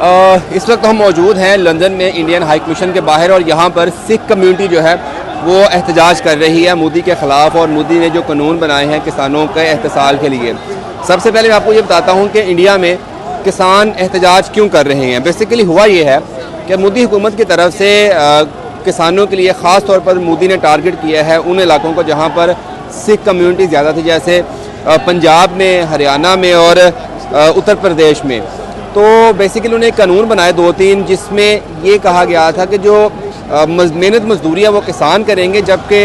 इस वक्त हम मौजूद हैं लंदन में इंडियन हाई कमीशन के बाहर और यहाँ पर सिख कम्युनिटी जो है वो एहतजाज कर रही है मोदी के ख़िलाफ़। और मोदी ने जो कानून बनाए हैं किसानों के एहतसाल के लिए, सबसे पहले मैं आपको ये बताता हूँ कि इंडिया में किसान एहतजाज क्यों कर रहे हैं। बेसिकली हुआ ये है कि मोदी हुकूमत की तरफ से किसानों के लिए ख़ास तौर पर मोदी ने टारगेट किया है उन इलाकों को जहाँ पर सिख कम्युनिटी ज़्यादा थी, जैसे पंजाब में, हरियाणा में और उत्तर प्रदेश में। तो बेसिकली उन्होंने कानून बनाए 2-3 जिसमें ये कहा गया था कि जो मेहनत मजदूरी है वो किसान करेंगे, जबकि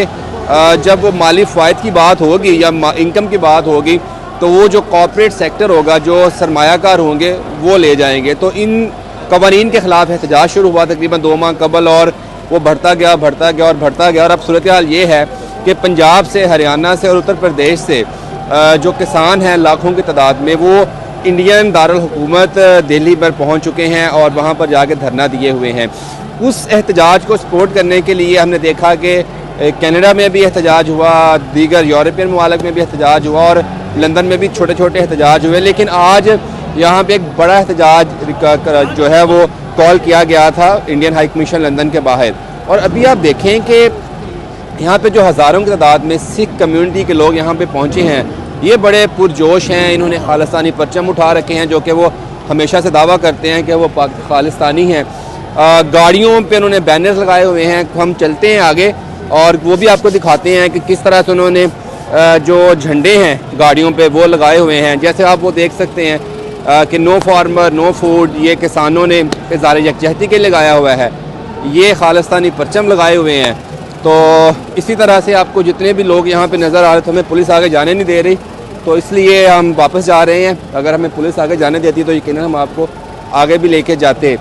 जब माली फ़ायद की बात होगी या इनकम की बात होगी तो वो जो कॉर्पोरेट सेक्टर होगा, जो सरमायाकार होंगे वो ले जाएंगे। तो इन कवानीन के ख़िलाफ़ एहतजाज शुरू हुआ तकरीबन 2 माह कबल और वो बढ़ता गया और अब सूरत हाल ये है कि पंजाब से, हरियाणा से और उत्तर प्रदेश से जो किसान हैं लाखों की तादाद में वो इंडियन दारुल हुकूमत दिल्ली पर पहुंच चुके हैं और वहां पर जाके धरना दिए हुए हैं। उस एहतजाज को सपोर्ट करने के लिए हमने देखा कि कनाडा में भी एहतजाज हुआ, दीगर यूरोपियन ममालिक में भी एहतजाज हुआ और लंदन में भी छोटे छोटे एहतजाज हुए। लेकिन आज यहाँ पे एक बड़ा एहतजाज जो है वो कॉल किया गया था इंडियन हाई कमीशन लंदन के बाहर। और अभी आप देखें कि यहाँ पे जो हज़ारों की तादाद में सिख कम्युनिटी के लोग यहाँ पे पहुँचे हैं, ये बड़े पुरजोश हैं। इन्होंने खालिस्तानी परचम उठा रखे हैं, जो कि वो हमेशा से दावा करते हैं कि वो खालिस्तानी हैं। गाड़ियों पे उन्होंने बैनर्स लगाए हुए हैं। हम चलते हैं आगे और वो भी आपको दिखाते हैं कि किस तरह से उन्होंने जो झंडे हैं गाड़ियों पे वो लगाए हुए हैं। जैसे आप वो देख सकते हैं कि नो फार्मर नो फूड, ये किसानों ने इज़हार यकजहती के लगाया हुआ है। ये खालिस्तानी परचम लगाए हुए हैं। तो इसी तरह से आपको जितने भी लोग यहाँ पे नज़र आ रहे थे, हमें पुलिस आगे जाने नहीं दे रही, तो इसलिए हम वापस जा रहे हैं। अगर हमें पुलिस आगे जाने देती तो यकीनन हम आपको आगे भी लेके जाते।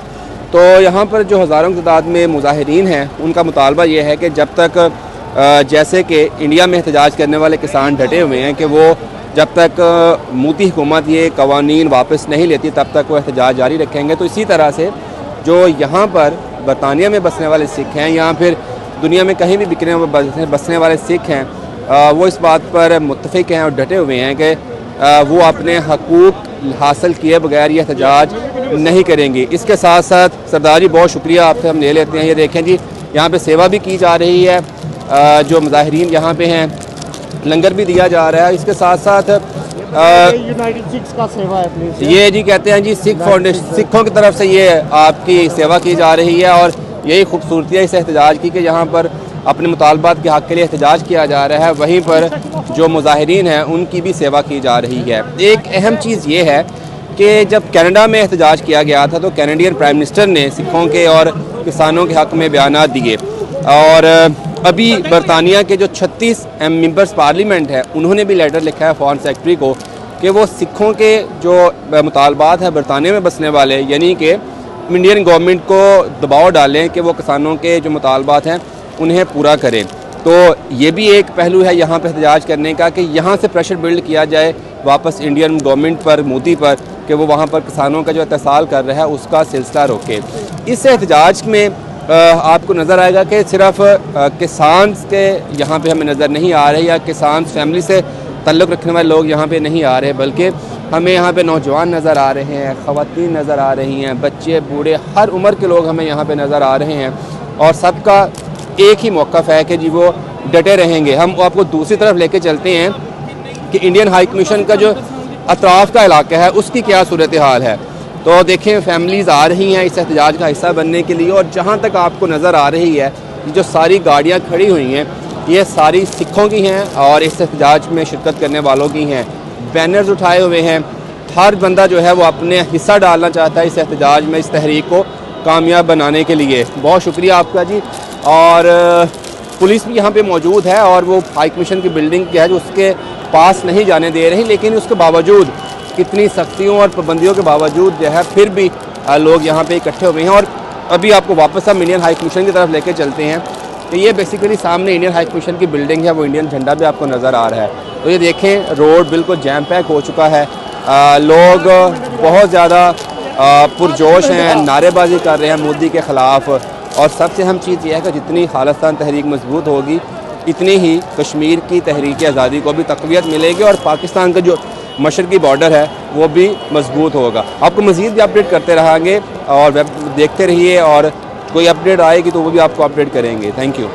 तो यहाँ पर जो हज़ारों की तादाद में मुजाहिरीन हैं, उनका मुतालबा ये है कि जब तक जैसे कि इंडिया में एहतजाज करने वाले किसान डटे हुए हैं कि वो जब तक मोदी हुकूमत ये कवानीन वापस नहीं लेती तब तक वो एहतजाज जारी रखेंगे। तो इसी तरह से जो यहाँ पर बरतानिया में बसने वाले सिख हैं या फिर दुनिया में कहीं भी बसने वाले सिख हैं, वो इस बात पर मुत्तफ़िक हैं और डटे हुए हैं कि वो अपने हकूक़ हासिल किए बगैर ये एहतजाज नहीं करेंगे। इसके साथ साथ सरदार जी बहुत शुक्रिया आपसे हम ले लेते हैं। ये देखें जी, यहाँ पे सेवा भी की जा रही है, जो मुजाहिरीन यहाँ पे हैं, लंगर भी दिया जा रहा है। इसके साथ साथ यूनाइटेड सिख्स का सेवा है प्लीज। ये जी कहते हैं जी सिख फाउंडेशन, सिखों की तरफ से ये आपकी सेवा की जा रही है और यही खूबसूरती है इस एहतजाज की कि यहाँ पर अपने मुतालबात के हक़ के लिए एहतजाज किया जा रहा है, वहीं पर जो मुजाहिरीन हैं उनकी भी सेवा की जा रही है। एक अहम चीज़ ये है कि जब कनाडा में एहतजाज किया गया था तो कैनेडियन प्राइम मिनिस्टर ने सिखों के और किसानों के हक़ में बयानात दिए। और अभी बरतानिया के जो 36 मेंबर्स पार्लियामेंट है उन्होंने भी लेटर लिखा है फॉरेन सेक्रेटरी को कि वो सिखों के जो मुतालबात है बरतानिया में बसने वाले, यानी कि इंडियन गवर्नमेंट को दबाव डालें कि वो किसानों के जो मुतालबात हैं उन्हें पूरा करें। तो ये भी एक पहलू है यहाँ पे एहतजाज करने का कि यहाँ से प्रेशर बिल्ड किया जाए वापस इंडियन गवर्नमेंट पर, मोदी पर, कि वो वहाँ पर किसानों का जो एहतसाल कर रहा है उसका सिलसिला रोके। इस एहतजाज में आपको नज़र आएगा कि सिर्फ किसान के यहाँ पे हमें नज़र नहीं आ रहे या किसान फैमिली से ताल्लुक़ रखने वाले लोग यहाँ पे नहीं आ रहे, बल्कि हमें यहाँ पे नौजवान नज़र आ रहे हैं, ख़वातीन नज़र आ रही हैं, बच्चे बूढ़े हर उम्र के लोग हमें यहाँ पे नज़र आ रहे हैं। और सबका एक ही मौक़िफ़ है कि जी वो डटे रहेंगे। हम आपको दूसरी तरफ लेके चलते हैं कि इंडियन हाई कमीशन का जो अतराफ़ का इलाका है उसकी क्या सूरत हाल है। तो देखें, फैमिलीज़ आ रही हैं इस एहतजाज का हिस्सा बनने के लिए और जहाँ तक आपको नज़र आ रही है जो सारी गाड़ियाँ खड़ी हुई हैं ये सारी सिखों की हैं और इस एहतजाज में शिरकत करने वालों की हैं। बैनर्स उठाए हुए हैं, हर बंदा जो है वो अपने हिस्सा डालना चाहता है इस एहतजाज में, इस तहरीक को कामयाब बनाने के लिए। बहुत शुक्रिया आपका जी। और पुलिस भी यहाँ पे मौजूद है और वो हाई कमीशन की बिल्डिंग क्या है जो उसके पास नहीं जाने दे रही, लेकिन उसके बावजूद कितनी सख्तियों और पाबंदियों के बावजूद जो है फिर भी लोग यहाँ पे इकट्ठे हुए हैं। और अभी आपको वापस हम इंडियन हाई कमीशन की तरफ लेके चलते हैं। तो ये बेसिकली सामने इंडियन हाई कमीशन की बिल्डिंग है, वो इंडियन झंडा भी आपको नज़र आ रहा है। तो ये देखें, रोड बिल्कुल जैम पैक हो चुका है, लोग बहुत ज़्यादा पुरजोश हैं, नारेबाजी कर रहे हैं मोदी के ख़िलाफ़। और सबसे अहम चीज़ यह है कि जितनी खालिस्तान तहरीक मजबूत होगी इतनी ही कश्मीर की तहरीक आज़ादी को भी तक़वियत मिलेगी और पाकिस्तान का जो मशरकी बॉर्डर है वो भी मजबूत होगा। आपको मज़ीद भी अपडेट करते रहेंगे और वेब देखते रहिए, और कोई अपडेट आएगी तो वो भी आपको अपडेट करेंगे। Thank you.